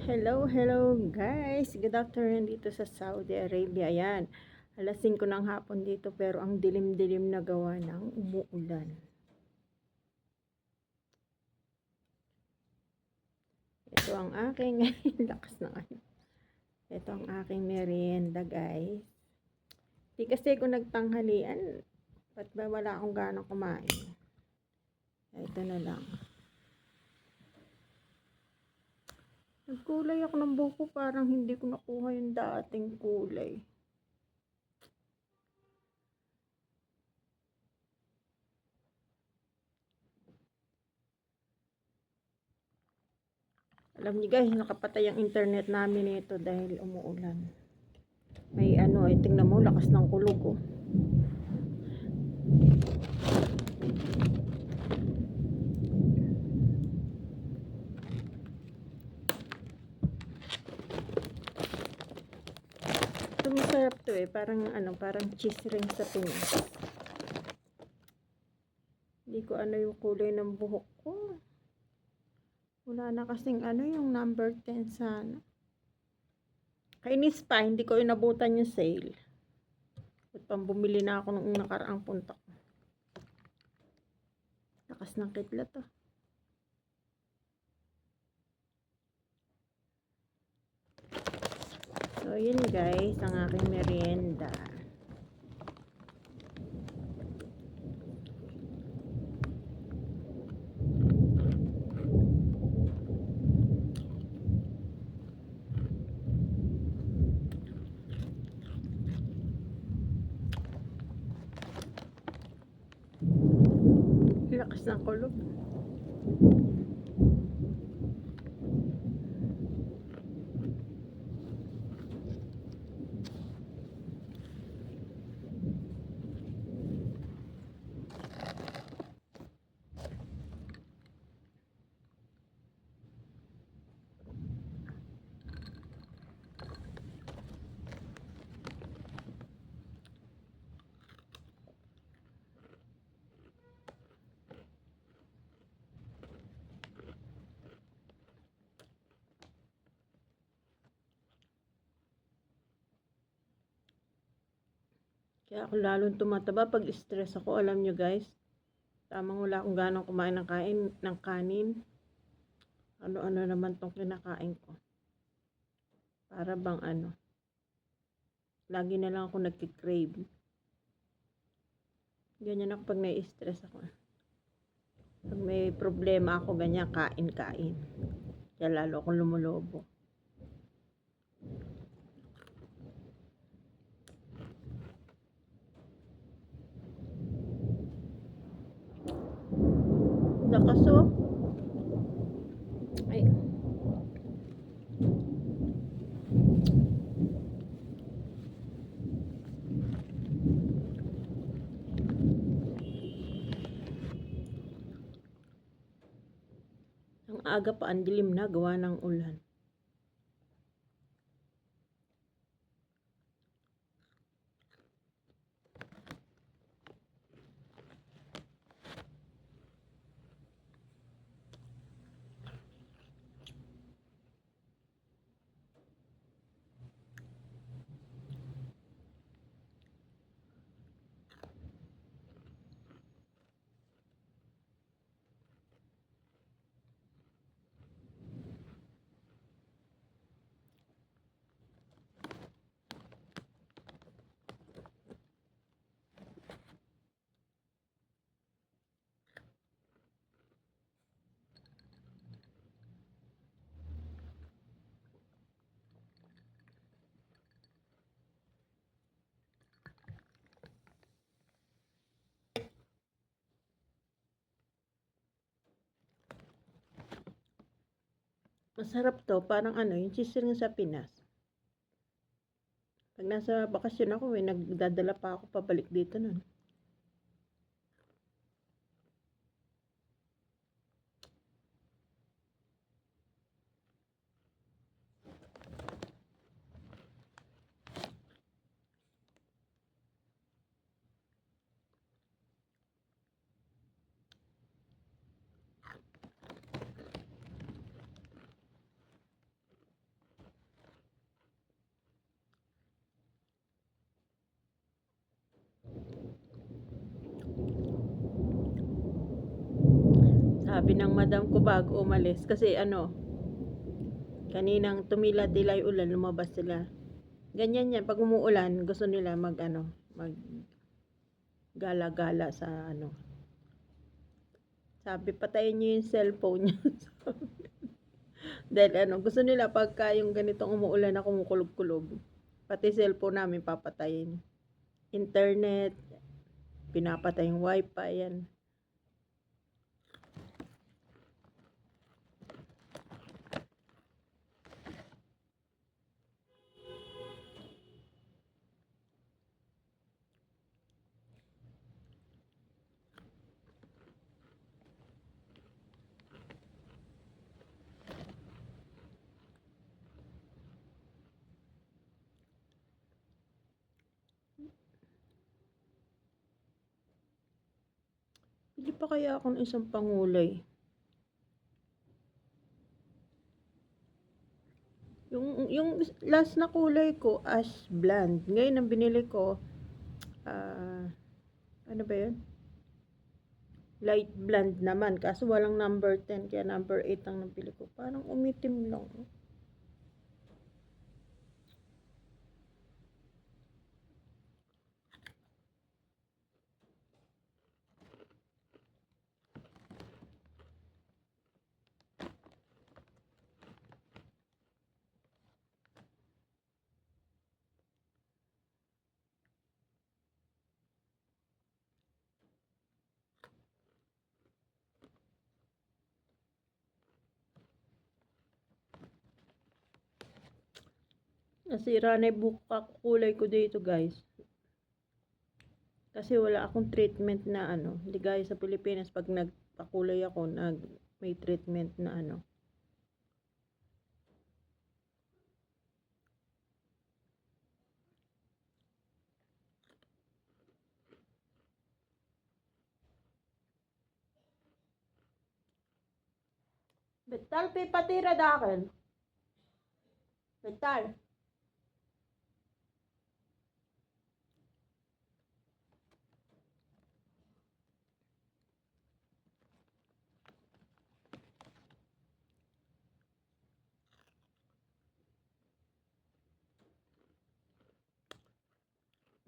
Hello guys. Good afternoon dito sa Saudi Arabia. Ayan. Alas 5 ng hapon dito pero ang dilim-dilim na gawa ng umuulan. Ito ang aking lakas ng ano. Ito ang aking merienda guys. Di kasi ako nagtanghalian. Ba't ba wala akong ganang kumain? Ito na lang. Nagkulay ako ng buhok ko, parang hindi ko nakuha yung dating kulay. Alam niyo guys, nakapatay ang internet namin nito dahil umuulan. May ano, tingnan mo, lakas ng kulog oh. Ito masarap to eh, parang ano, parang cheese ring sa Pinas. Hindi ko ano yung kulay ng buhok ko. Wala na kasing ano yung number 10 sana. Kainis pa, hindi ko inabutan yung sale. At pang bumili na ako nung nakaraang punta ko. Lakas ng kidlat to. So yun guys, ang aking merienda. Lakas ng kulog. Kaya ako lalong tumataba pag stress ako, alam nyo guys. Tamang wala akong ganang kumain ng kanin. Ano-ano naman tong kinakain ko. Para bang ano. Lagi na lang ako nagki-crave. Ganyan ako pag nai-stress ako. Pag may problema ako, ganyan, kain-kain. Kaya lalo akong lumulobo. Lakas oh. Ay. Ang aga pa, ang dilim na, gawa ng ulan. Masarap to, parang ano, yung cheese ring sa Pinas. Pag nasa bakasyon ako, nagdadala pa ako pabalik dito nun. Sabi ng madam ko bago umalis. Kasi ano, kaninang tumila-tila yung ulan, lumabas sila. Ganyan yan. Pag umuulan, gusto nila mag gala-gala sa ano. Sabi, patayin niyo yung cellphone niyo. Dahil ano, gusto nila pagka yung ganitong umuulan na kumukulog-kulog, pati cellphone namin papatayin. Internet, pinapatay yung wifi, yan. Hindi pa kaya ako ng isang pangulay. Yung last na kulay ko, ash blonde. Ngayon, ang binili ko, ano ba yun? Light blonde naman. Kaso walang number 10, kaya number 8 ang nabili ko. Parang umitim lang. Nasira na yung buhok kulay ko dito, guys. Kasi wala akong treatment na ano. Hindi gaya sa Pilipinas, pag nagpakulay ako, may treatment na ano. Betal, patira dakin. Betal.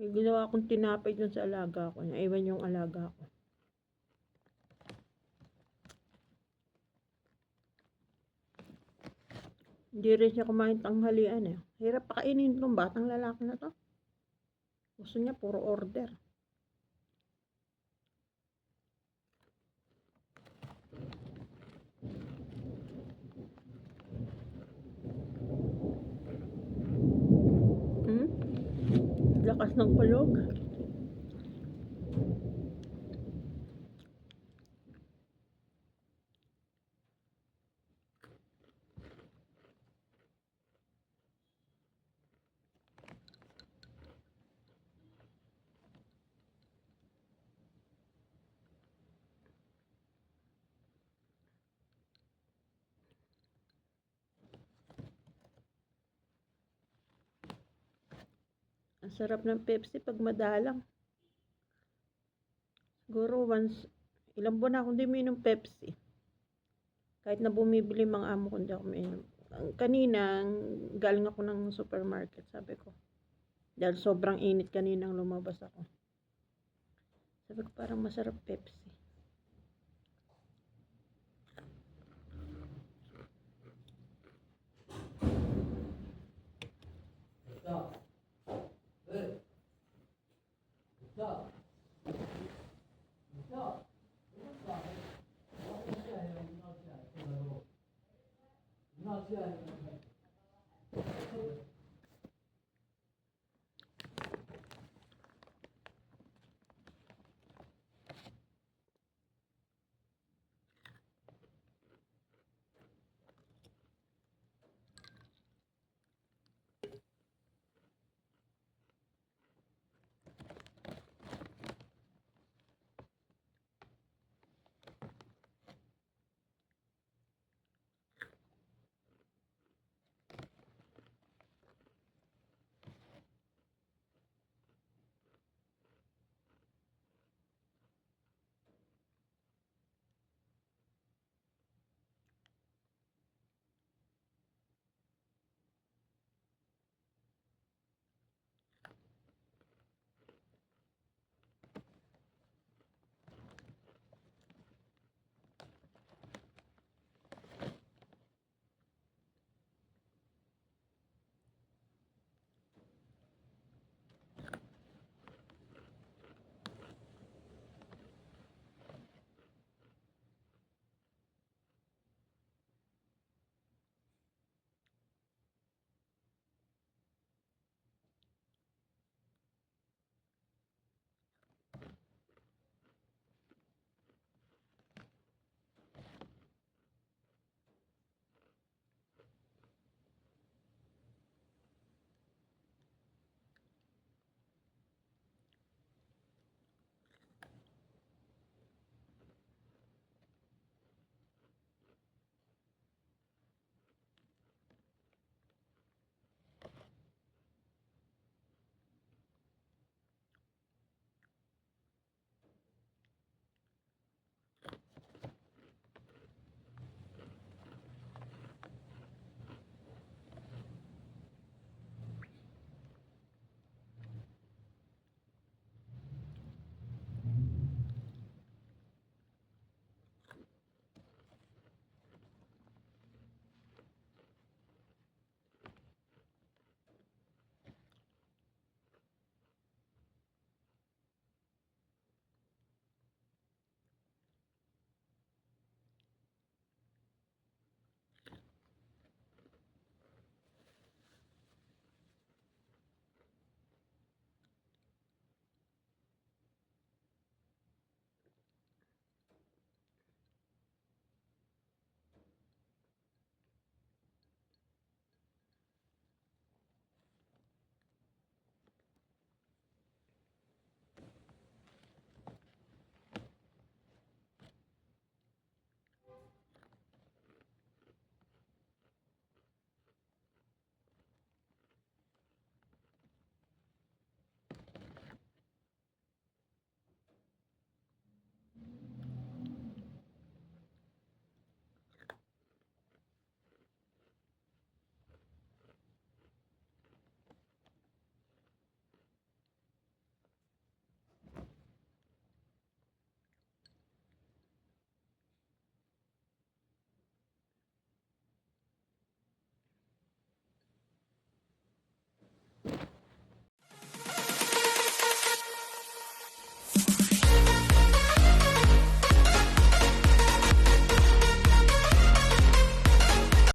May ginawa akong tinapay dun sa alaga ko. Naiwan yung alaga ko. Hindi rin siya kumain tanghalian eh. Hirap pakainin itong batang lalaki na to. Gusto niya puro order. Lakas ng kulog. Ang sarap ng Pepsi pag madalang. Siguro once, ilang buwan na akong di minom Pepsi. Kahit na bumibili mga amo ko, hindi ako minom. Kanina, galing ako ng supermarket, sabi ko. Dahil sobrang init kaninang lumabas ako. Sabi ko parang masarap Pepsi.